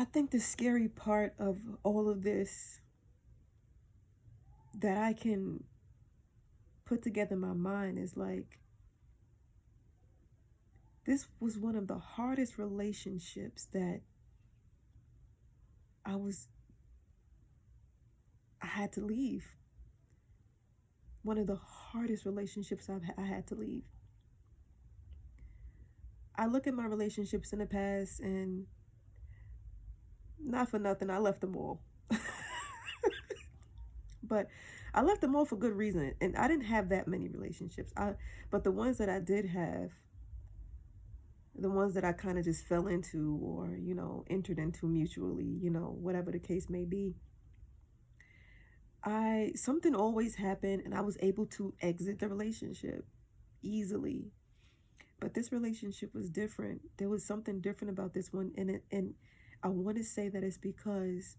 I think the scary part of all of this that I can put together in my mind is like, this was one of the hardest relationships that I was, I had to leave. One of the hardest relationships I had to leave. I look at my relationships in the past, and not for nothing, I left them all. But I left them all for good reason. And I didn't have that many relationships. But the ones that I did have, the ones that I kind of just fell into or, entered into mutually, whatever the case may be, something always happened and I was able to exit the relationship easily. But this relationship was different. There was something different about this one, and I want to say that it's because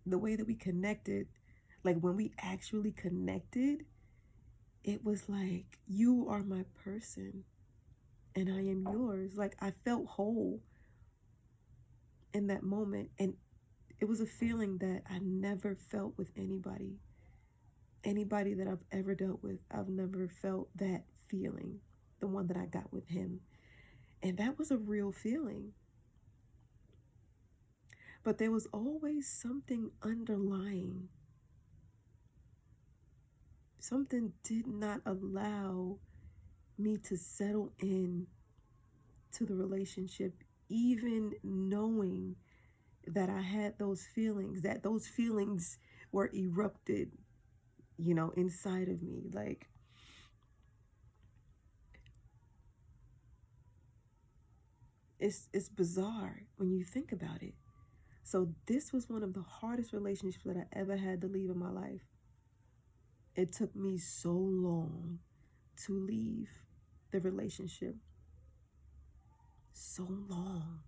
the way that we connected, like when we actually connected, it was like, you are my person and I am yours. Like, I felt whole in that moment, and it was a feeling that I never felt with anybody. Anybody that I've ever dealt with, I've never felt that feeling, the one that I got with him. And that was a real feeling. But there was always something underlying. Something did not allow me to settle in to the relationship, even knowing that I had those feelings, that those feelings were erupted, inside of me. Like, it's bizarre when you think about it. So this was one of the hardest relationships that I ever had to leave in my life. It took me so long to leave the relationship. So long.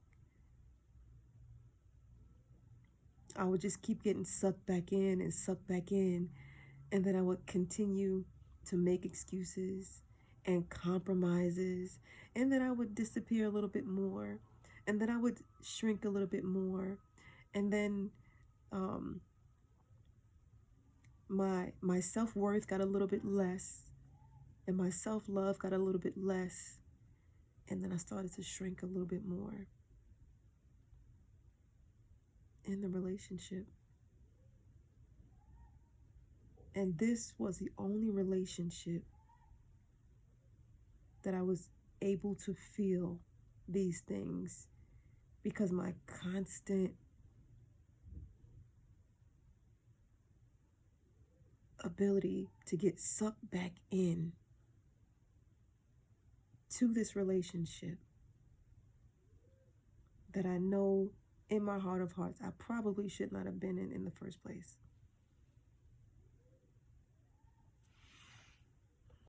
I would just keep getting sucked back in and sucked back in. And then I would continue to make excuses and compromises. And then I would disappear a little bit more. And then I would shrink a little bit more. And then um, my self-worth got a little bit less. And my self-love got a little bit less. And then I started to shrink a little bit more in the relationship. And this was the only relationship that I was able to feel these things, because my constant ability to get sucked back in to this relationship that I know in my heart of hearts I probably should not have been in the first place.